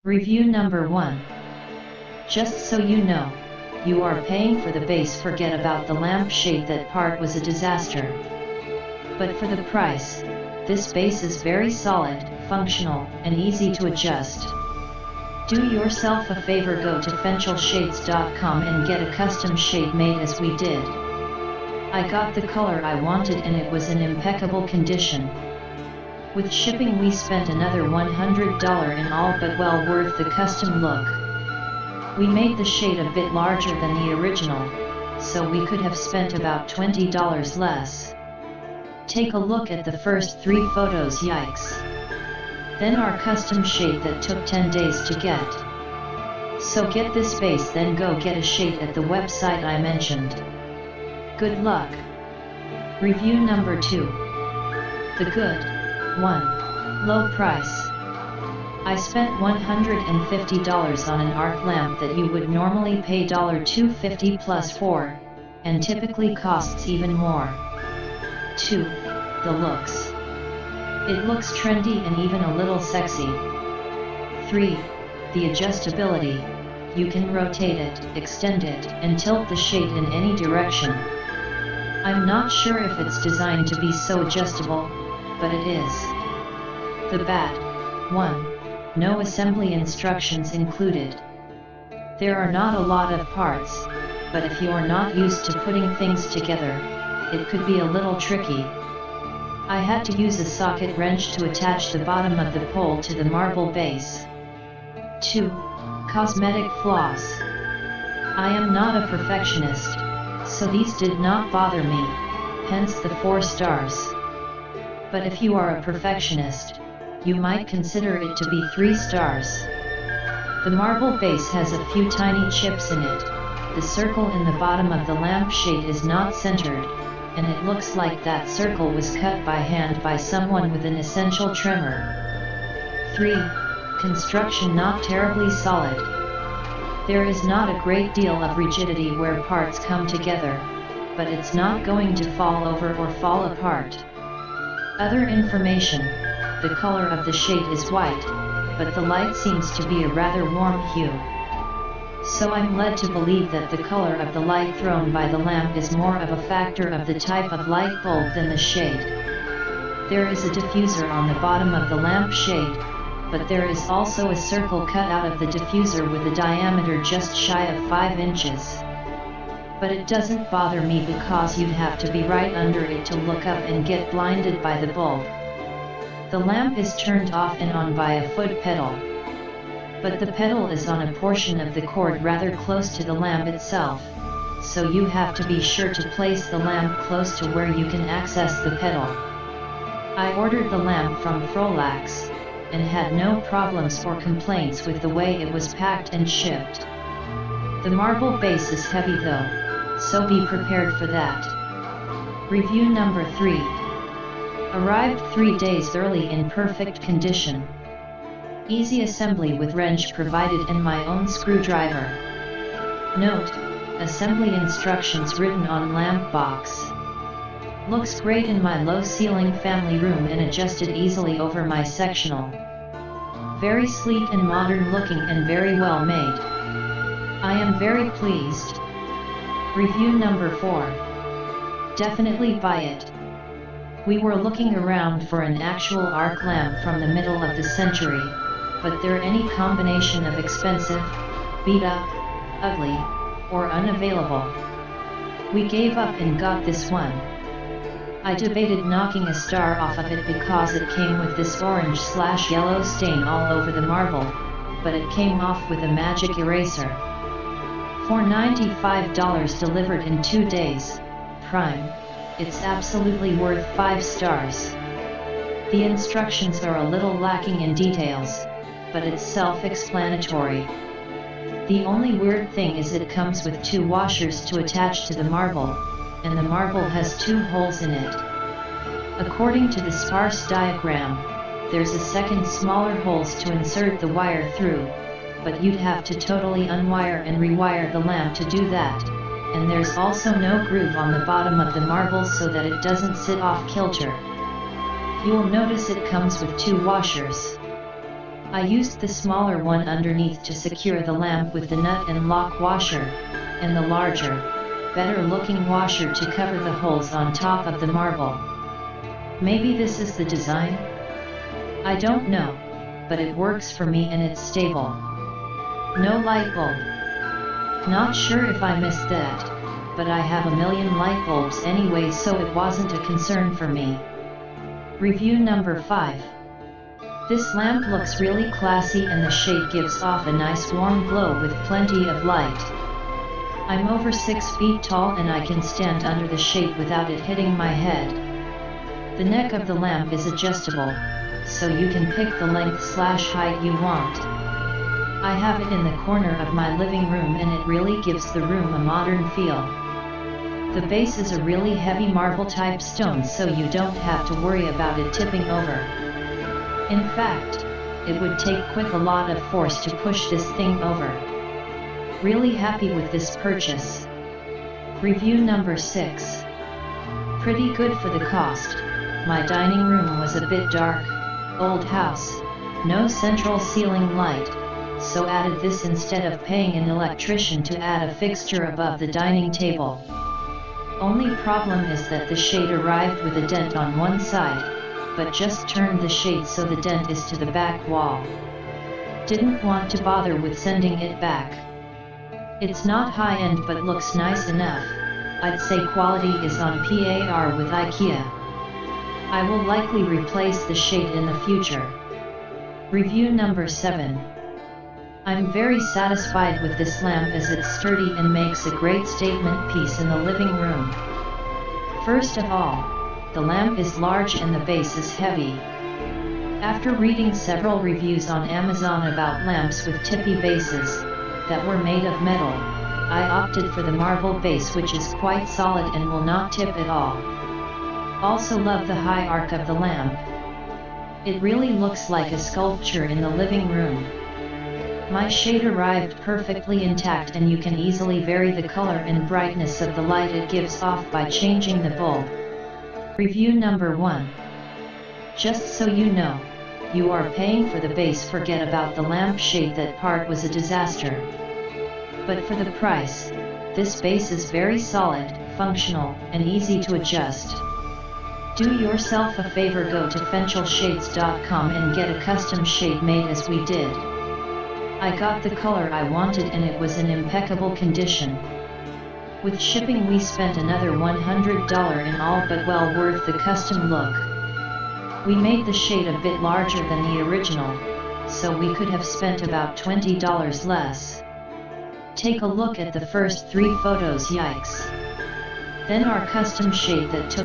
Review number 1. Just so you know, you are paying for the base. Forget about the lampshade, that part was a disaster. But for the price, this base is very solid, functional, and easy to adjust. Do yourself a favor, go to fenchelshades.com and get a custom shade made as we did. I got the color I wanted and it was in impeccable condition. With shipping we spent another $100 in all, but well worth the custom look. We made the shade a bit larger than the original, so we could have spent about $20 less. Take a look at the first 3 photos, yikes. Then our custom shade that took 10 days to get. So get this base, then go get a shade at the website I mentioned. Good luck. Review number 2. The good one. Low price. I spent $150 on an arc lamp that you would normally pay $250 plus for, and typically costs even more. 2. The looks. It looks trendy and even a little sexy. 3. The adjustability. You can rotate it, extend it, and tilt the shade in any direction. I'm not sure if it's designed to be so adjustable, but it is. The bad one. No assembly instructions included. There are not a lot of parts, but if you're not used to putting things together, it could be a little tricky. I had to use a socket wrench to attach the bottom of the pole to the marble base. 2. Cosmetic flaws. I am not a perfectionist, so these did not bother me, hence the 4 stars. But if you are a perfectionist, you might consider it to be 3 stars. The marble base has a few tiny chips in it. The circle in the bottom of the lampshade is not centered, and it looks like that circle was cut by hand by someone with an essential tremor. 3. Construction not terribly solid. There is not a great deal of rigidity where parts come together, but it's not going to fall over or fall apart. Other information. The color of the shade is white, but the light seems to be a rather warm hue. So I'm led to believe that the color of the light thrown by the lamp is more of a factor of the type of light bulb than the shade. There is a diffuser on the bottom of the lamp shade, but there is also a circle cut out of the diffuser with a diameter just shy of 5 inches. But it doesn't bother me because you'd have to be right under it to look up and get blinded by the bulb. The lamp is turned off and on by a foot pedal. But the pedal is on a portion of the cord rather close to the lamp itself, so you have to be sure to place the lamp close to where you can access the pedal. I ordered the lamp from Frolax, and had no problems or complaints with the way it was packed and shipped. The marble base is heavy though, so be prepared for that. Review number 3. Arrived 3 days early in perfect condition. Easy assembly with wrench provided and my own screwdriver. Note: assembly instructions written on lamp box. Looks great in my low ceiling family room and adjusted easily over my sectional. Very sleek and modern looking and very well made. I am very pleased. Review number 4. Definitely buy it. We were looking around for an actual arc lamp from the middle of the century, but there any combination of expensive, beat up, ugly, or unavailable. We gave up and got this one. I debated knocking a star off of it because it came with this orange/yellow stain all over the marble, but it came off with a magic eraser. For $95 delivered in 2 days, Prime, it's absolutely worth 5 stars. The instructions are a little lacking in details, but it's self-explanatory. The only weird thing is it comes with 2 washers to attach to the marble, and the marble has 2 holes in it. According to the sparse diagram, there's a second smaller holes to insert the wire through, but you'd have to totally unwire and rewire the lamp to do that, and there's also no groove on the bottom of the marble so that it doesn't sit off kilter. You'll notice it comes with 2 washers. I used the smaller one underneath to secure the lamp with the nut and lock washer, and the larger, better looking washer to cover the holes on top of the marble. Maybe this is the design? I don't know, but it works for me and it's stable. No light bulb. Not sure if I missed that, but I have a million light bulbs anyway, so it wasn't a concern for me. Review number 5. This lamp looks really classy and the shade gives off a nice warm glow with plenty of light. I'm over 6 feet tall and I can stand under the shade without it hitting my head. The neck of the lamp is adjustable, so you can pick the length/height you want. I have it in the corner of my living room and it really gives the room a modern feel. The base is a really heavy marble type stone, so you don't have to worry about it tipping over. In fact, it would take quite a lot of force to push this thing over. Really happy with this purchase. Review number 6. Pretty good for the cost. My dining room was a bit dark, old house, no central ceiling light, so added this instead of paying an electrician to add a fixture above the dining table. Only problem is that the shade arrived with a dent on one side, but just turned the shade so the dent is to the back wall. Didn't want to bother with sending it back. It's not high-end but looks nice enough. I'd say quality is on par with IKEA. I will likely replace the shade in the future. Review number 7. I'm very satisfied with this lamp as it's sturdy and makes a great statement piece in the living room. First of all, the lamp is large and the base is heavy. After reading several reviews on Amazon about lamps with tippy bases, that were made of metal, I opted for the marble base, which is quite solid and will not tip at all. Also love the high arc of the lamp. It really looks like a sculpture in the living room. My shade arrived perfectly intact and you can easily vary the color and brightness of the light it gives off by changing the bulb. Review number 1. Just so you know, you are paying for the base. Forget about the lamp shade, that part was a disaster. But for the price, this base is very solid, functional, and easy to adjust. Do yourself a favor, go to fenchelshades.com and get a custom shade made as we did. I got the color I wanted and it was in impeccable condition. With shipping we spent another $100 in all, but well worth the custom look. We made the shade a bit larger than the original, so we could have spent about $20 less. Take a look at the first 3 photos, yikes. Then our custom shade that took